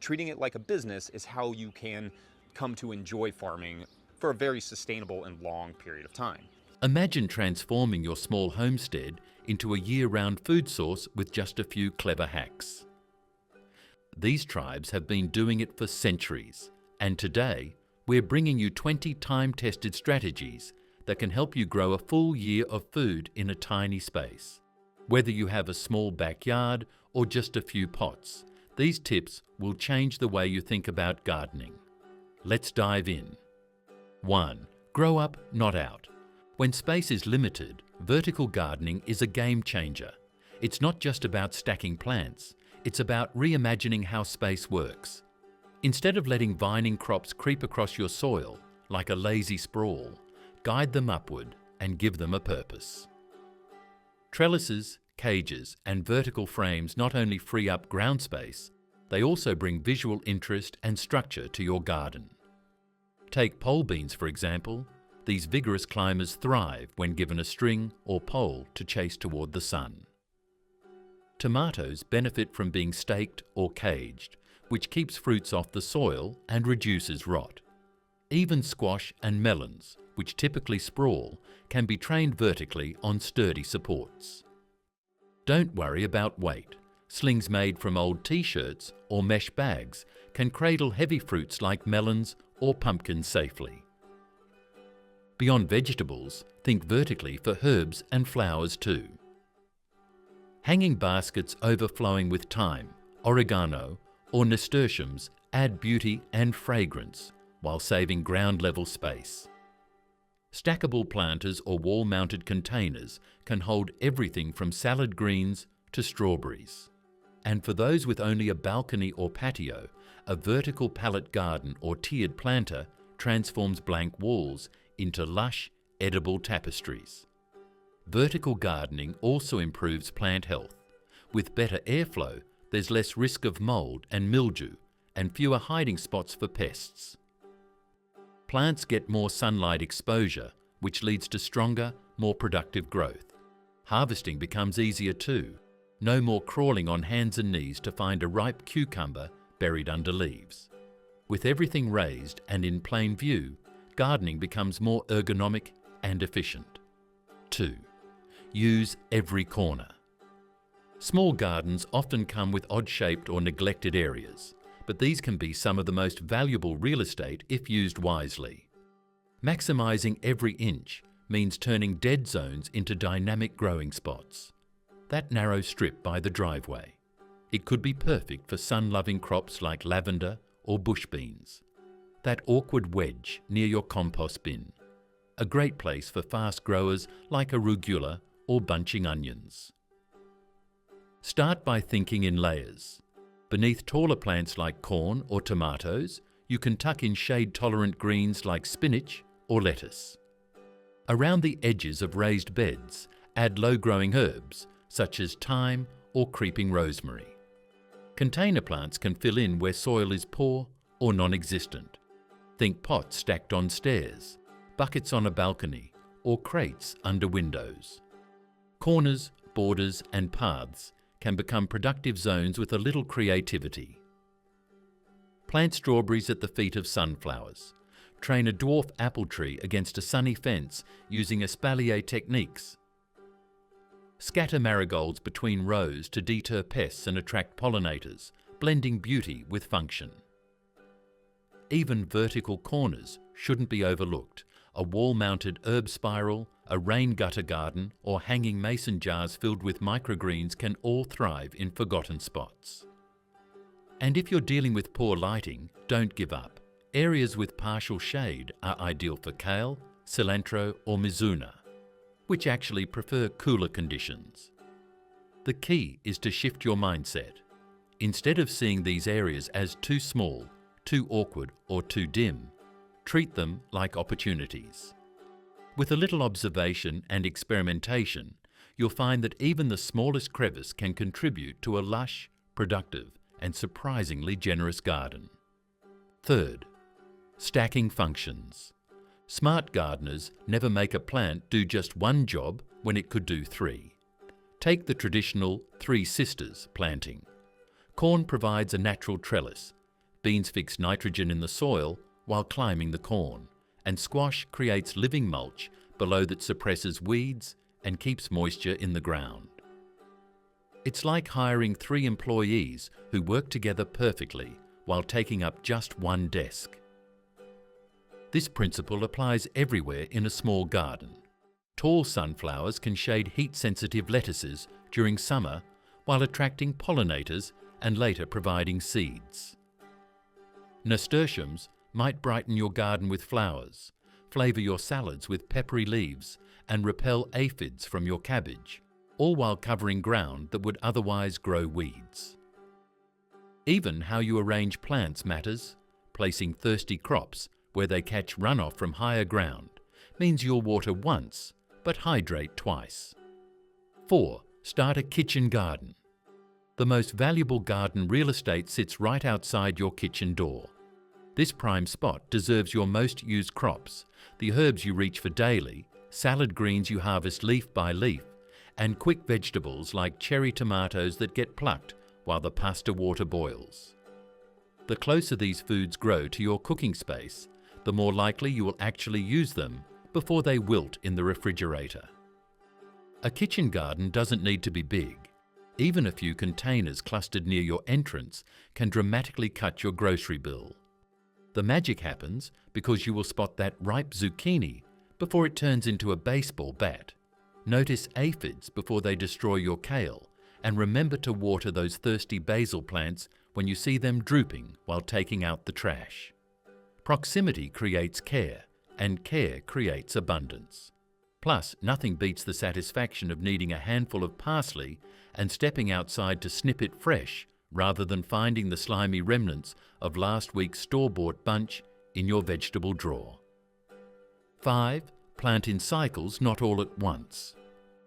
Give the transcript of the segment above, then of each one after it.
treating it like a business is how you can come to enjoy farming for a very sustainable and long period of time. Imagine transforming your small homestead into a year-round food source with just a few clever hacks. These tribes have been doing it for centuries, and today we're bringing you 20 time-tested strategies that can help you grow a full year of food in a tiny space. Whether you have a small backyard or just a few pots, these tips will change the way you think about gardening. Let's dive in. 1. Grow up, not out. When space is limited, vertical gardening is a game changer. It's not just about stacking plants, it's about reimagining how space works. Instead of letting vining crops creep across your soil like a lazy sprawl, guide them upward and give them a purpose. Trellises, cages, and vertical frames not only free up ground space, they also bring visual interest and structure to your garden. Take pole beans, for example. These vigorous climbers thrive when given a string or pole to chase toward the sun. Tomatoes benefit from being staked or caged, which keeps fruits off the soil and reduces rot. Even squash and melons, which typically sprawl, can be trained vertically on sturdy supports. Don't worry about weight. Slings made from old t-shirts or mesh bags can cradle heavy fruits like melons or pumpkins safely. Beyond vegetables, think vertically for herbs and flowers too. Hanging baskets overflowing with thyme, oregano, or nasturtiums add beauty and fragrance while saving ground-level space. Stackable planters or wall-mounted containers can hold everything from salad greens to strawberries. And for those with only a balcony or patio, a vertical pallet garden or tiered planter transforms blank walls into lush, edible tapestries. Vertical gardening also improves plant health. With better airflow, there's less risk of mold and mildew and fewer hiding spots for pests. Plants get more sunlight exposure, which leads to stronger, more productive growth. Harvesting becomes easier too. No more crawling on hands and knees to find a ripe cucumber buried under leaves. With everything raised and in plain view, gardening becomes more ergonomic and efficient. 2. Use every corner. Small gardens often come with odd-shaped or neglected areas, but these can be some of the most valuable real estate if used wisely. Maximizing every inch means turning dead zones into dynamic growing spots. That narrow strip by the driveway. It could be perfect for sun-loving crops like lavender or bush beans. That awkward wedge near your compost bin. A great place for fast growers like arugula or bunching onions. Start by thinking in layers. Beneath taller plants like corn or tomatoes, you can tuck in shade-tolerant greens like spinach or lettuce. Around the edges of raised beds, add low-growing herbs such as thyme or creeping rosemary. Container plants can fill in where soil is poor or non-existent. Think pots stacked on stairs, buckets on a balcony, or crates under windows. Corners, borders, and paths can become productive zones with a little creativity. Plant strawberries at the feet of sunflowers. Train a dwarf apple tree against a sunny fence using espalier techniques. Scatter marigolds between rows to deter pests and attract pollinators, blending beauty with function. Even vertical corners shouldn't be overlooked. A wall-mounted herb spiral, a rain gutter garden, or hanging mason jars filled with microgreens can all thrive in forgotten spots. And if you're dealing with poor lighting, don't give up. Areas with partial shade are ideal for kale, cilantro, or mizuna, which actually prefer cooler conditions. The key is to shift your mindset. Instead of seeing these areas as too small, too awkward, or too dim, treat them like opportunities. With a little observation and experimentation, you'll find that even the smallest crevice can contribute to a lush, productive, and surprisingly generous garden. 3rd, stacking functions. Smart gardeners never make a plant do just one job when it could do 3. Take the traditional 3 sisters planting. Corn provides a natural trellis. Beans fix nitrogen in the soil while climbing the corn, and squash creates living mulch below that suppresses weeds and keeps moisture in the ground. It's like hiring 3 employees who work together perfectly while taking up just one desk. This principle applies everywhere in a small garden. Tall sunflowers can shade heat-sensitive lettuces during summer while attracting pollinators and later providing seeds. Nasturtiums might brighten your garden with flowers, flavour your salads with peppery leaves, and repel aphids from your cabbage, all while covering ground that would otherwise grow weeds. Even how you arrange plants matters. Placing thirsty crops where they catch runoff from higher ground means you'll water once, but hydrate twice. 4. Start a kitchen garden. The most valuable garden real estate sits right outside your kitchen door. This prime spot deserves your most used crops, the herbs you reach for daily, salad greens you harvest leaf by leaf, and quick vegetables like cherry tomatoes that get plucked while the pasta water boils. The closer these foods grow to your cooking space, the more likely you will actually use them before they wilt in the refrigerator. A kitchen garden doesn't need to be big. Even a few containers clustered near your entrance can dramatically cut your grocery bill. The magic happens because you will spot that ripe zucchini before it turns into a baseball bat. Notice aphids before they destroy your kale, and remember to water those thirsty basil plants when you see them drooping while taking out the trash. Proximity creates care, and care creates abundance. Plus, nothing beats the satisfaction of needing a handful of parsley and stepping outside to snip it fresh rather than finding the slimy remnants of last week's store-bought bunch in your vegetable drawer. 5. Plant in cycles, not all at once.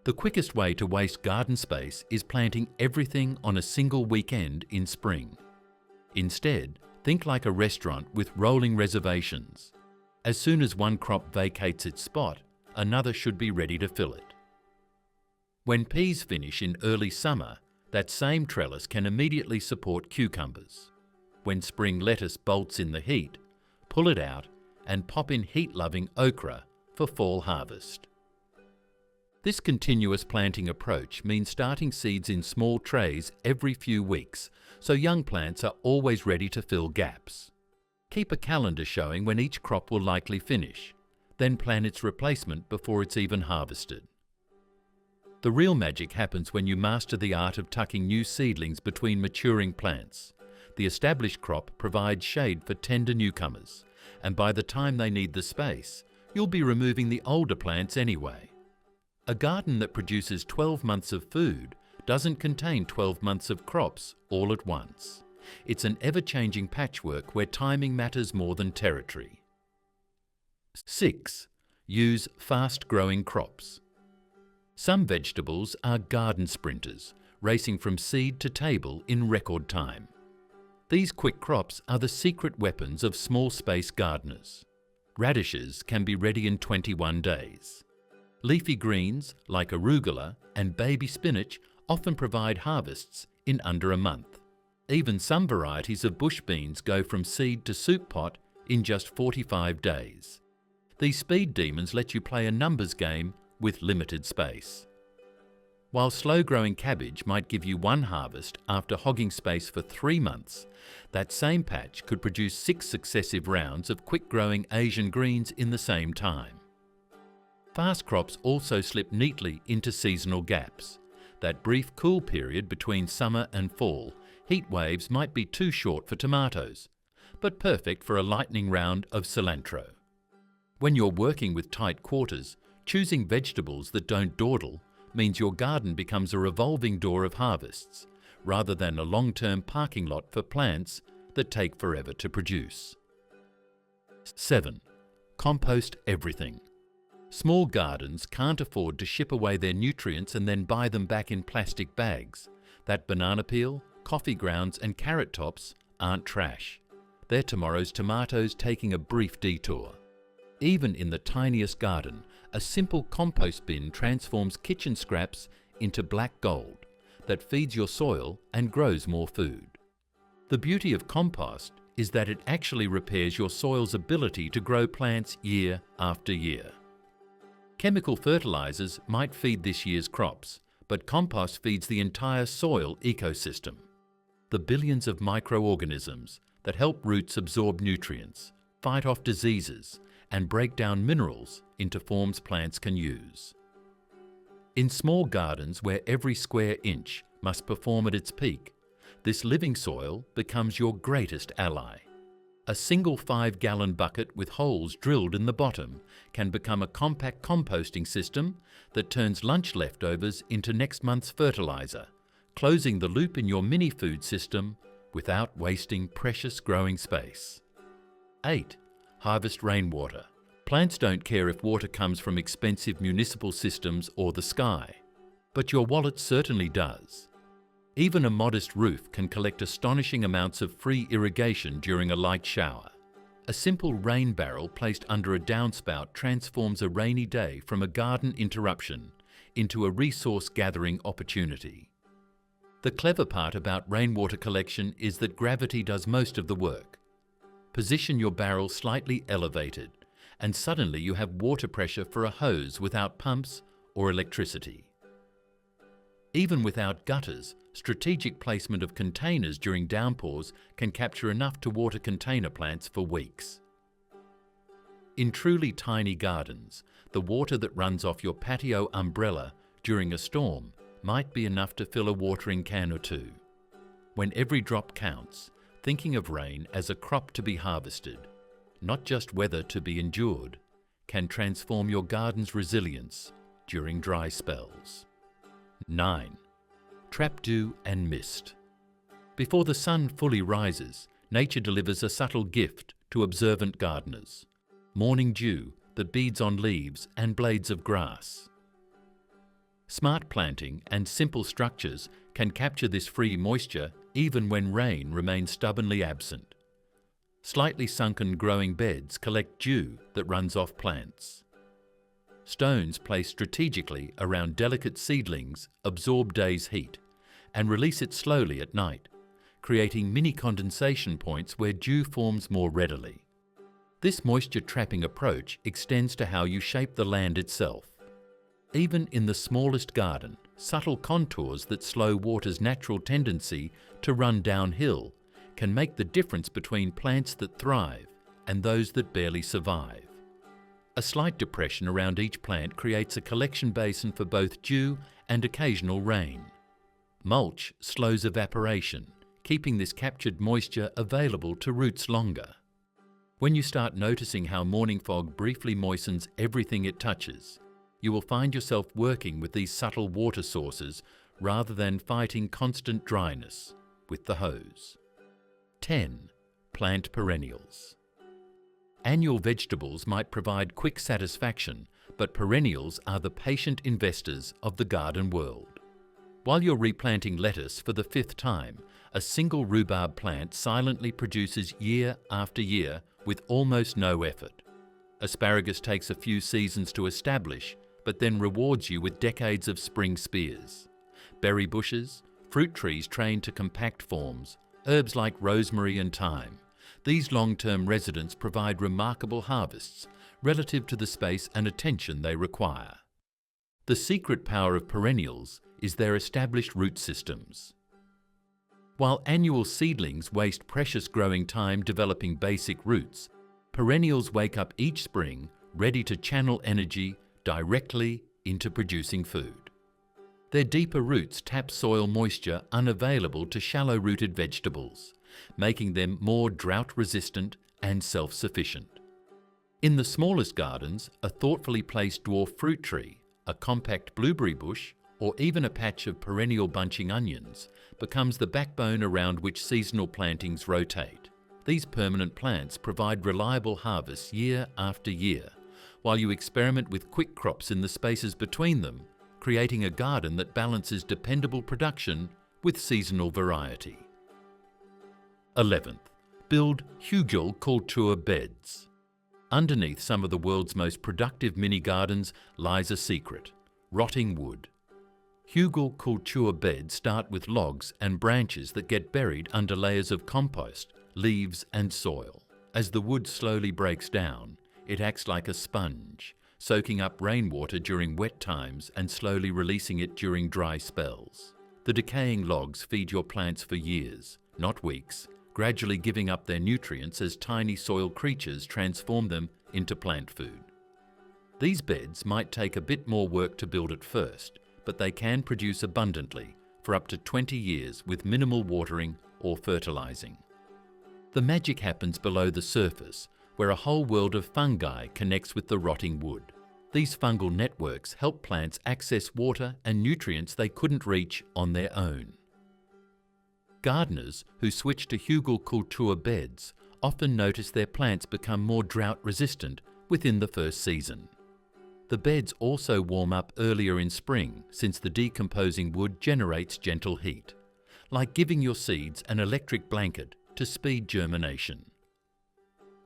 The quickest way to waste garden space is planting everything on a single weekend in spring. Instead, think like a restaurant with rolling reservations. As soon as one crop vacates its spot, another should be ready to fill it. When peas finish in early summer, that same trellis can immediately support cucumbers. When spring lettuce bolts in the heat, pull it out and pop in heat-loving okra for fall harvest. This continuous planting approach means starting seeds in small trays every few weeks, so young plants are always ready to fill gaps. Keep a calendar showing when each crop will likely finish, then plan its replacement before it's even harvested. The real magic happens when you master the art of tucking new seedlings between maturing plants. The established crop provides shade for tender newcomers, and by the time they need the space, you'll be removing the older plants anyway. A garden that produces 12 months of food doesn't contain 12 months of crops all at once. It's an ever-changing patchwork where timing matters more than territory. 6. Use fast-growing crops. Some vegetables are garden sprinters, racing from seed to table in record time. These quick crops are the secret weapons of small-space gardeners. Radishes can be ready in 21 days. Leafy greens, like arugula and baby spinach, often provide harvests in under a month. Even some varieties of bush beans go from seed to soup pot in just 45 days. These speed demons let you play a numbers game with limited space. While slow-growing cabbage might give you one harvest after hogging space for 3 months, that same patch could produce 6 successive rounds of quick-growing Asian greens in the same time. Fast crops also slip neatly into seasonal gaps. That brief cool period between summer and fall, heat waves might be too short for tomatoes, but perfect for a lightning round of cilantro. When you're working with tight quarters, choosing vegetables that don't dawdle means your garden becomes a revolving door of harvests, rather than a long-term parking lot for plants that take forever to produce. 7. Compost everything. Small gardens can't afford to ship away their nutrients and then buy them back in plastic bags. That banana peel, coffee grounds and carrot tops aren't trash. They're tomorrow's tomatoes taking a brief detour. Even in the tiniest garden, a simple compost bin transforms kitchen scraps into black gold that feeds your soil and grows more food. The beauty of compost is that it actually repairs your soil's ability to grow plants year after year. Chemical fertilizers might feed this year's crops, but compost feeds the entire soil ecosystem. The billions of microorganisms that help roots absorb nutrients, fight off diseases, and break down minerals into forms plants can use. In small gardens where every square inch must perform at its peak, this living soil becomes your greatest ally. A single 5-gallon bucket with holes drilled in the bottom can become a compact composting system that turns lunch leftovers into next month's fertilizer, closing the loop in your mini food system without wasting precious growing space. 8. Harvest rainwater. Plants don't care if water comes from expensive municipal systems or the sky, but your wallet certainly does. Even a modest roof can collect astonishing amounts of free irrigation during a light shower. A simple rain barrel placed under a downspout transforms a rainy day from a garden interruption into a resource gathering opportunity. The clever part about rainwater collection is that gravity does most of the work. Position your barrel slightly elevated, and suddenly you have water pressure for a hose without pumps or electricity. Even without gutters, strategic placement of containers during downpours can capture enough to water container plants for weeks. In truly tiny gardens, the water that runs off your patio umbrella during a storm might be enough to fill a watering can or two. When every drop counts, thinking of rain as a crop to be harvested, not just weather to be endured, can transform your garden's resilience during dry spells. 9. Trap dew and mist. Before the sun fully rises, nature delivers a subtle gift to observant gardeners: morning dew that beads on leaves and blades of grass. Smart planting and simple structures can capture this free moisture even when rain remains stubbornly absent. Slightly sunken growing beds collect dew that runs off plants. Stones placed strategically around delicate seedlings absorb day's heat and release it slowly at night, creating mini condensation points where dew forms more readily. This moisture-trapping approach extends to how you shape the land itself. Even in the smallest garden, subtle contours that slow water's natural tendency to run downhill can make the difference between plants that thrive and those that barely survive. A slight depression around each plant creates a collection basin for both dew and occasional rain. Mulch slows evaporation, keeping this captured moisture available to roots longer. When you start noticing how morning fog briefly moistens everything it touches, you will find yourself working with these subtle water sources rather than fighting constant dryness with the hose. 10. Plant perennials. Annual vegetables might provide quick satisfaction, but perennials are the patient investors of the garden world. While you're replanting lettuce for the 5th time, a single rhubarb plant silently produces year after year with almost no effort. Asparagus takes a few seasons to establish, but then rewards you with decades of spring spears. Berry bushes, fruit trees trained to compact forms, herbs like rosemary and thyme. These long-term residents provide remarkable harvests relative to the space and attention they require. The secret power of perennials is their established root systems. While annual seedlings waste precious growing time developing basic roots, perennials wake up each spring ready to channel energy directly into producing food. Their deeper roots tap soil moisture unavailable to shallow-rooted vegetables, making them more drought-resistant and self-sufficient. In the smallest gardens, a thoughtfully placed dwarf fruit tree, a compact blueberry bush, or even a patch of perennial bunching onions becomes the backbone around which seasonal plantings rotate. These permanent plants provide reliable harvests year after year, while you experiment with quick crops in the spaces between them, creating a garden that balances dependable production with seasonal variety. 11th, build hugel culture beds. Underneath some of the world's most productive mini gardens lies a secret: rotting wood. Hugel culture beds start with logs and branches that get buried under layers of compost, leaves and soil. As the wood slowly breaks down, it acts like a sponge, soaking up rainwater during wet times and slowly releasing it during dry spells. The decaying logs feed your plants for years, not weeks, gradually giving up their nutrients as tiny soil creatures transform them into plant food. These beds might take a bit more work to build at first, but they can produce abundantly for up to 20 years with minimal watering or fertilizing. The magic happens below the surface, where a whole world of fungi connects with the rotting wood. These fungal networks help plants access water and nutrients they couldn't reach on their own. Gardeners who switch to Hugel-Kultur beds often notice their plants become more drought-resistant within the first season. The beds also warm up earlier in spring since the decomposing wood generates gentle heat, like giving your seeds an electric blanket to speed germination.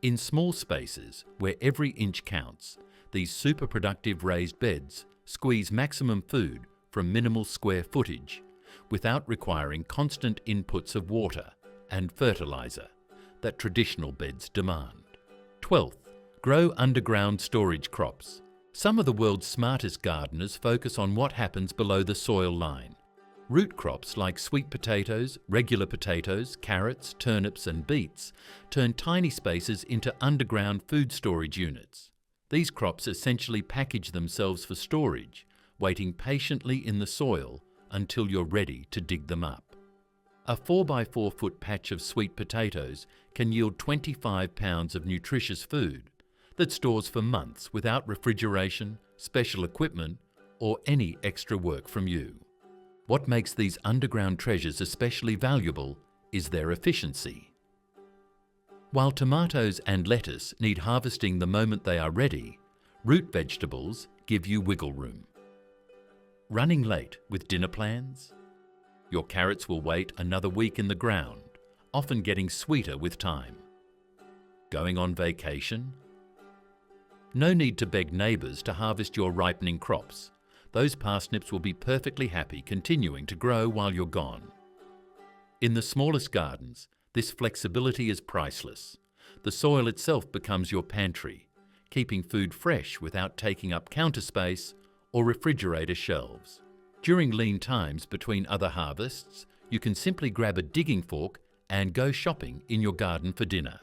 In small spaces where every inch counts, these super productive raised beds squeeze maximum food from minimal square footage without requiring constant inputs of water and fertilizer that traditional beds demand. 12th, grow underground storage crops. Some of the world's smartest gardeners focus on what happens below the soil line. Root crops like sweet potatoes, regular potatoes, carrots, turnips and beets turn tiny spaces into underground food storage units. These crops essentially package themselves for storage, waiting patiently in the soil until you're ready to dig them up. A 4x4 foot patch of sweet potatoes can yield 25 pounds of nutritious food that stores for months without refrigeration, special equipment, or any extra work from you. What makes these underground treasures especially valuable is their efficiency. While tomatoes and lettuce need harvesting the moment they are ready, root vegetables give you wiggle room. Running late with dinner plans? Your carrots will wait another week in the ground, often getting sweeter with time. Going on vacation? No need to beg neighbours to harvest your ripening crops. Those parsnips will be perfectly happy continuing to grow while you're gone. In the smallest gardens, this flexibility is priceless. The soil itself becomes your pantry, keeping food fresh without taking up counter space or refrigerator shelves. During lean times between other harvests, you can simply grab a digging fork and go shopping in your garden for dinner.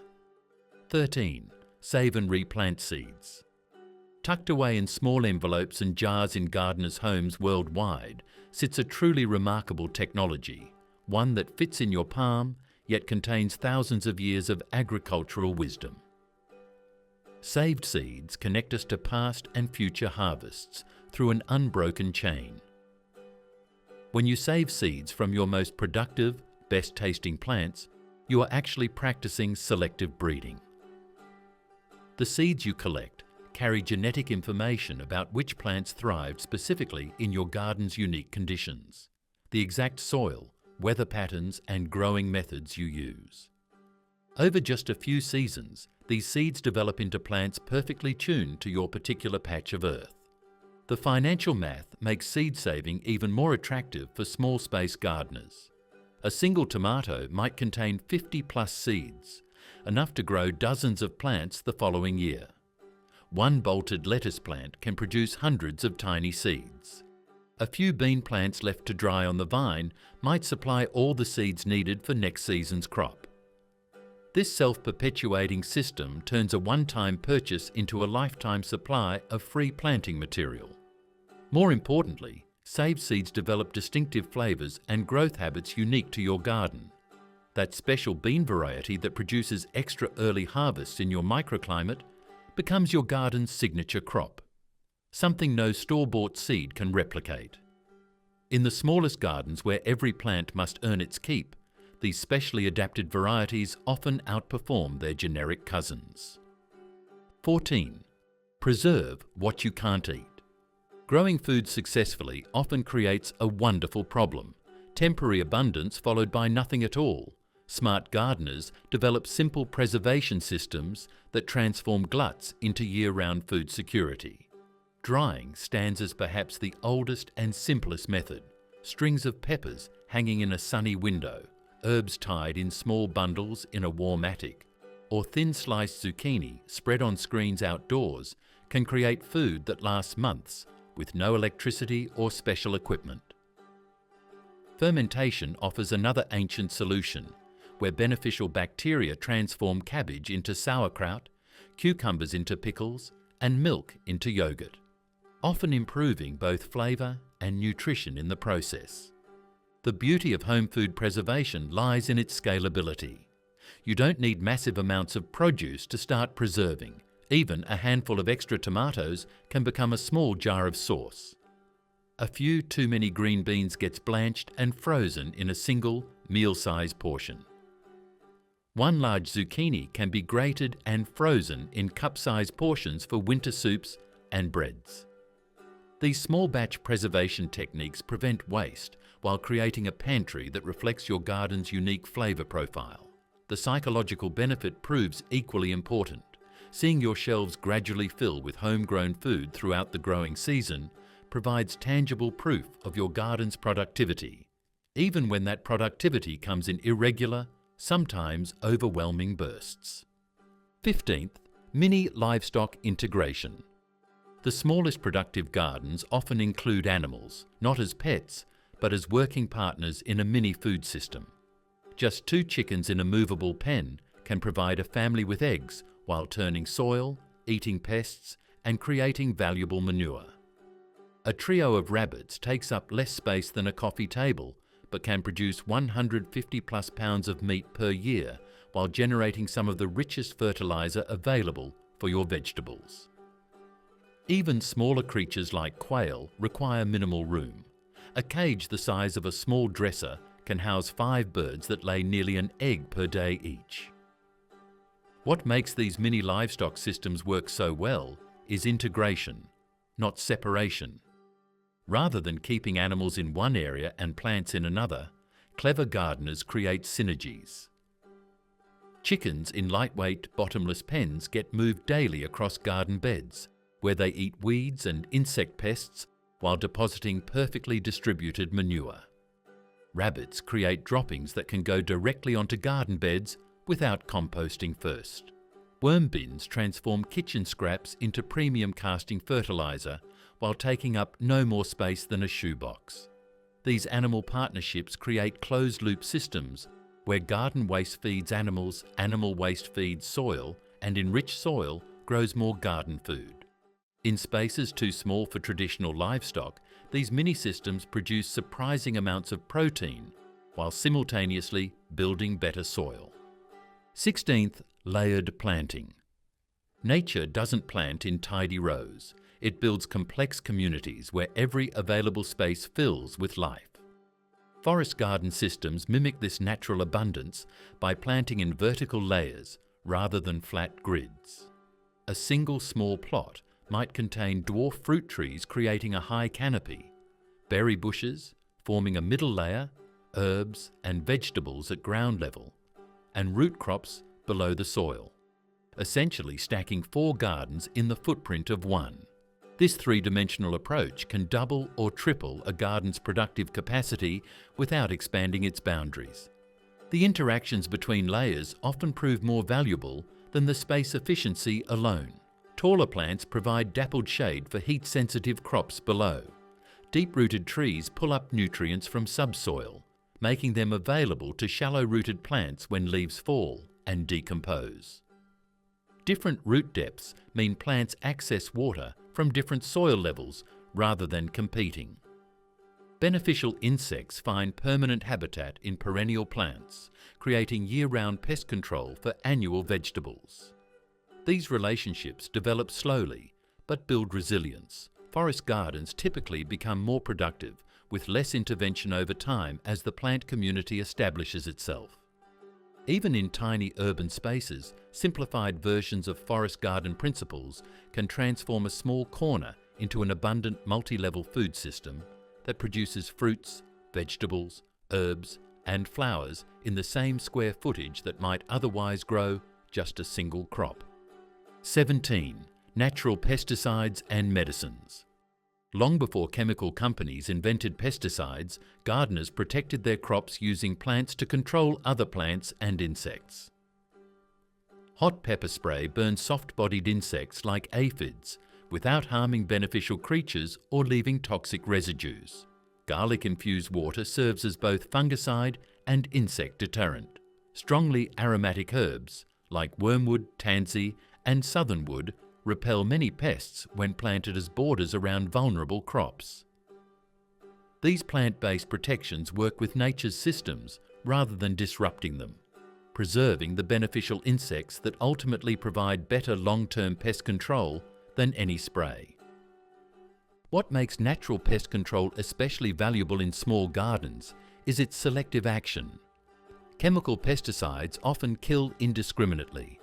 13. Save and replant seeds. Tucked away in small envelopes and jars in gardeners' homes worldwide sits a truly remarkable technology, one that fits in your palm yet contains thousands of years of agricultural wisdom. Saved seeds connect us to past and future harvests through an unbroken chain. When you save seeds from your most productive, best-tasting plants, you are actually practicing selective breeding. The seeds you collect carry genetic information about which plants thrive specifically in your garden's unique conditions, the exact soil, weather patterns, and growing methods you use. Over just a few seasons, these seeds develop into plants perfectly tuned to your particular patch of earth. The financial math makes seed saving even more attractive for small space gardeners. A single tomato might contain 50+ seeds, enough to grow dozens of plants the following year. One bolted lettuce plant can produce hundreds of tiny seeds. A few bean plants left to dry on the vine might supply all the seeds needed for next season's crop. This self-perpetuating system turns a one-time purchase into a lifetime supply of free planting material. More importantly, saved seeds develop distinctive flavours and growth habits unique to your garden. That special bean variety that produces extra early harvests in your microclimate becomes your garden's signature crop, something no store-bought seed can replicate. In the smallest gardens where every plant must earn its keep, these specially adapted varieties often outperform their generic cousins. 14. Preserve what you can't eat. Growing food successfully often creates a wonderful problem: temporary abundance followed by nothing at all. Smart gardeners develop simple preservation systems that transform gluts into year-round food security. Drying stands as perhaps the oldest and simplest method. Strings of peppers hanging in a sunny window, herbs tied in small bundles in a warm attic, or thin sliced zucchini spread on screens outdoors can create food that lasts months with no electricity or special equipment. Fermentation offers another ancient solution, where beneficial bacteria transform cabbage into sauerkraut, cucumbers into pickles, and milk into yogurt, often improving both flavour and nutrition in the process. The beauty of home food preservation lies in its scalability. You don't need massive amounts of produce to start preserving. Even a handful of extra tomatoes can become a small jar of sauce. A few too many green beans gets blanched and frozen in a single meal-sized portion. One large zucchini can be grated and frozen in cup-sized portions for winter soups and breads. These small batch preservation techniques prevent waste while creating a pantry that reflects your garden's unique flavour profile. The psychological benefit proves equally important. Seeing your shelves gradually fill with homegrown food throughout the growing season provides tangible proof of your garden's productivity, even when that productivity comes in irregular, sometimes overwhelming bursts. 15th, mini livestock integration. The smallest productive gardens often include animals, not as pets, but as working partners in a mini food system. Just 2 chickens in a movable pen can provide a family with eggs while turning soil, eating pests, and creating valuable manure. A trio of rabbits takes up less space than a coffee table, but can produce 150 plus pounds of meat per year while generating some of the richest fertilizer available for your vegetables. Even smaller creatures like quail require minimal room. A cage the size of a small dresser can house 5 birds that lay nearly an egg per day each. What makes these mini livestock systems work so well is integration, not separation. Rather than keeping animals in one area and plants in another, clever gardeners create synergies. Chickens in lightweight, bottomless pens get moved daily across garden beds, where they eat weeds and insect pests while depositing perfectly distributed manure. Rabbits create droppings that can go directly onto garden beds without composting first. Worm bins transform kitchen scraps into premium casting fertilizer while taking up no more space than a shoebox. These animal partnerships create closed-loop systems where garden waste feeds animals, animal waste feeds soil, and enriched soil grows more garden food. In spaces too small for traditional livestock, these mini-systems produce surprising amounts of protein while simultaneously building better soil. 16th, layered planting. Nature doesn't plant in tidy rows. It builds complex communities where every available space fills with life. Forest garden systems mimic this natural abundance by planting in vertical layers rather than flat grids. A single small plot might contain dwarf fruit trees creating a high canopy, berry bushes forming a middle layer, herbs and vegetables at ground level, and root crops below the soil, essentially stacking 4 gardens in the footprint of one. This 3-dimensional approach can double or triple a garden's productive capacity without expanding its boundaries. The interactions between layers often prove more valuable than the space efficiency alone. Taller plants provide dappled shade for heat-sensitive crops below. Deep-rooted trees pull up nutrients from subsoil, making them available to shallow-rooted plants when leaves fall and decompose. Different root depths mean plants access water from different soil levels rather than competing. Beneficial insects find permanent habitat in perennial plants, creating year-round pest control for annual vegetables. These relationships develop slowly but build resilience. Forest gardens typically become more productive with less intervention over time as the plant community establishes itself. Even in tiny urban spaces, simplified versions of forest garden principles can transform a small corner into an abundant multi-level food system that produces fruits, vegetables, herbs, and flowers in the same square footage that might otherwise grow just a single crop. 17. Natural pesticides and medicines. Long before chemical companies invented pesticides, gardeners protected their crops using plants to control other plants and insects. Hot pepper spray burns soft-bodied insects like aphids without harming beneficial creatures or leaving toxic residues. Garlic-infused water serves as both fungicide and insect deterrent. Strongly aromatic herbs like wormwood, tansy, and southernwood repel many pests when planted as borders around vulnerable crops. These plant-based protections work with nature's systems rather than disrupting them, preserving the beneficial insects that ultimately provide better long-term pest control than any spray. What makes natural pest control especially valuable in small gardens is its selective action. Chemical pesticides often kill indiscriminately,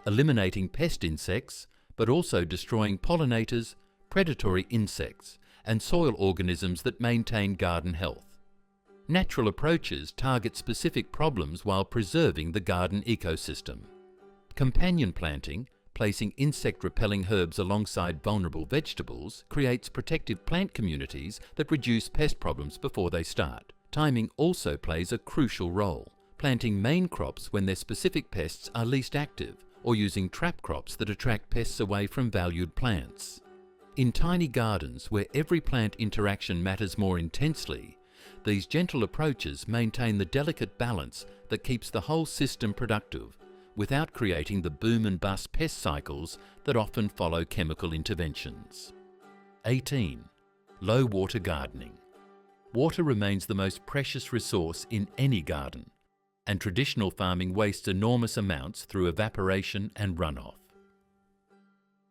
eliminating pest insects but also destroying pollinators, predatory insects, and soil organisms that maintain garden health. Natural approaches target specific problems while preserving the garden ecosystem. Companion planting, placing insect-repelling herbs alongside vulnerable vegetables, creates protective plant communities that reduce pest problems before they start. Timing also plays a crucial role, planting main crops when their specific pests are least active, or using trap crops that attract pests away from valued plants. In tiny gardens where every plant interaction matters more intensely, these gentle approaches maintain the delicate balance that keeps the whole system productive without creating the boom and bust pest cycles that often follow chemical interventions. 18. Low water gardening. Water remains the most precious resource in any garden, and traditional farming wastes enormous amounts through evaporation and runoff.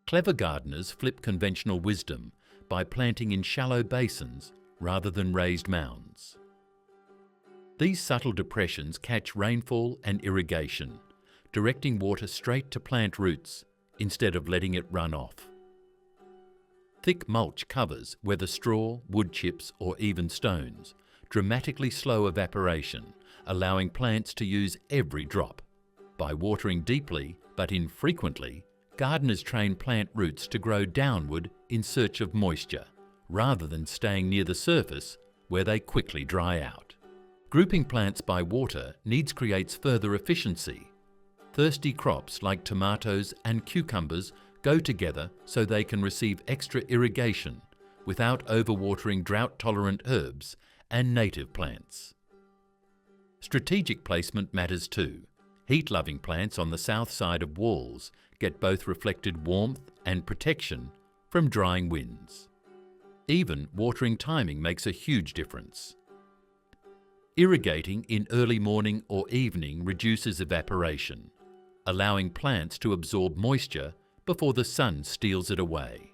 Clever gardeners flip conventional wisdom by planting in shallow basins rather than raised mounds. These subtle depressions catch rainfall and irrigation, directing water straight to plant roots instead of letting it run off. Thick mulch covers, whether straw, wood chips, or even stones, dramatically slow evaporation, allowing plants to use every drop. By watering deeply but infrequently, gardeners train plant roots to grow downward in search of moisture, rather than staying near the surface where they quickly dry out. Grouping plants by water needs creates further efficiency. Thirsty crops like tomatoes and cucumbers go together so they can receive extra irrigation without overwatering drought-tolerant herbs and native plants. Strategic placement matters too. Heat-loving plants on the south side of walls get both reflected warmth and protection from drying winds. Even watering timing makes a huge difference. Irrigating in early morning or evening reduces evaporation, allowing plants to absorb moisture before the sun steals it away.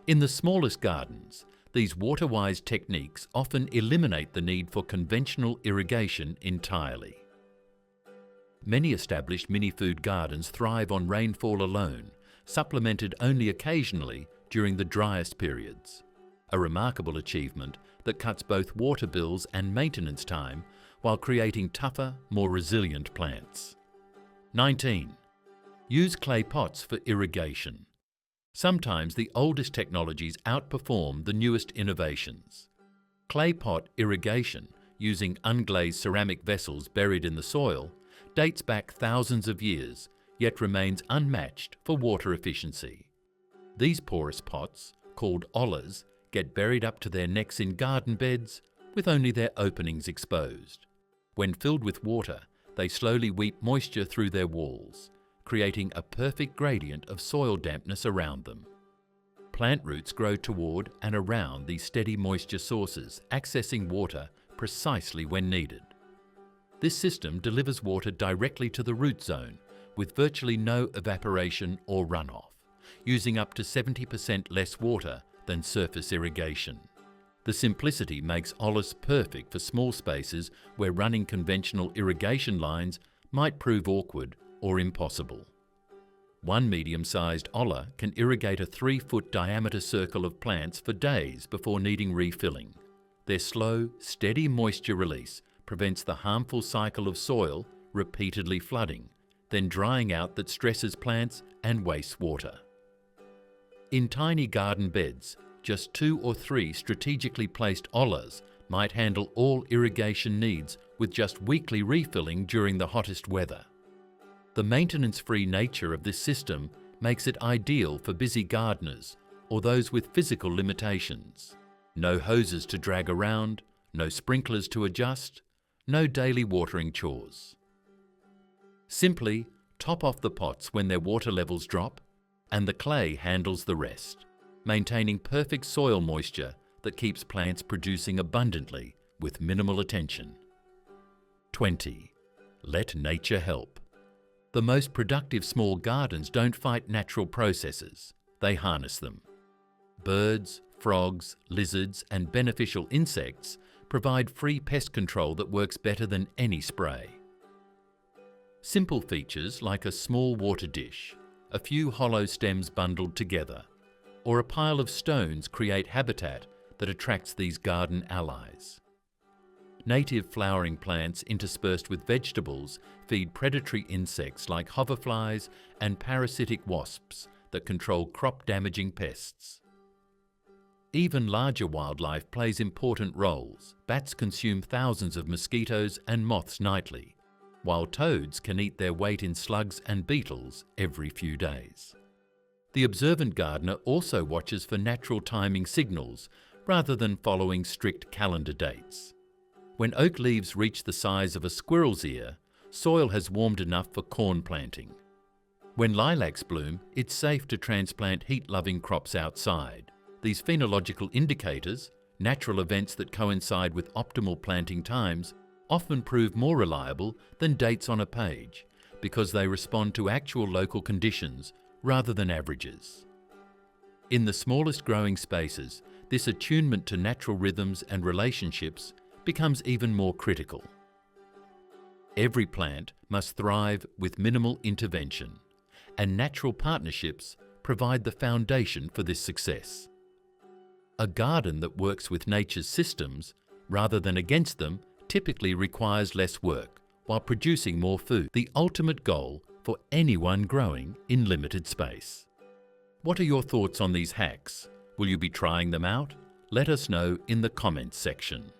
In the smallest gardens, these water-wise techniques often eliminate the need for conventional irrigation entirely. Many established mini-food gardens thrive on rainfall alone, supplemented only occasionally during the driest periods. A remarkable achievement that cuts both water bills and maintenance time while creating tougher, more resilient plants. 19. Use clay pots for irrigation. Sometimes the oldest technologies outperform the newest innovations. Clay pot irrigation, using unglazed ceramic vessels buried in the soil, dates back thousands of years, yet remains unmatched for water efficiency. These porous pots, called ollas, get buried up to their necks in garden beds with only their openings exposed. When filled with water, they slowly weep moisture through their walls, creating a perfect gradient of soil dampness around them. Plant roots grow toward and around these steady moisture sources, accessing water precisely when needed. This system delivers water directly to the root zone with virtually no evaporation or runoff, using up to 70% less water than surface irrigation. The simplicity makes ollas perfect for small spaces where running conventional irrigation lines might prove awkward or impossible. One medium-sized olla can irrigate a 3-foot diameter circle of plants for days before needing refilling. Their slow, steady moisture release prevents the harmful cycle of soil repeatedly flooding, then drying out that stresses plants and wastes water. In tiny garden beds, just 2 or 3 strategically placed ollas might handle all irrigation needs with just weekly refilling during the hottest weather. The maintenance-free nature of this system makes it ideal for busy gardeners or those with physical limitations. No hoses to drag around, no sprinklers to adjust, no daily watering chores. Simply top off the pots when their water levels drop, and the clay handles the rest, maintaining perfect soil moisture that keeps plants producing abundantly with minimal attention. 20. Let nature help. The most productive small gardens don't fight natural processes, they harness them. Birds, frogs, lizards, and beneficial insects provide free pest control that works better than any spray. Simple features like a small water dish, a few hollow stems bundled together, or a pile of stones create habitat that attracts these garden allies. Native flowering plants interspersed with vegetables feed predatory insects like hoverflies and parasitic wasps that control crop-damaging pests. Even larger wildlife plays important roles. Bats consume thousands of mosquitoes and moths nightly, while toads can eat their weight in slugs and beetles every few days. The observant gardener also watches for natural timing signals rather than following strict calendar dates. When oak leaves reach the size of a squirrel's ear, soil has warmed enough for corn planting. When lilacs bloom, it's safe to transplant heat-loving crops outside. These phenological indicators, natural events that coincide with optimal planting times, often prove more reliable than dates on a page because they respond to actual local conditions rather than averages. In the smallest growing spaces, this attunement to natural rhythms and relationships becomes even more critical. Every plant must thrive with minimal intervention, and natural partnerships provide the foundation for this success. A garden that works with nature's systems rather than against them typically requires less work while producing more food, the ultimate goal for anyone growing in limited space. What are your thoughts on these hacks? Will you be trying them out? Let us know in the comments section.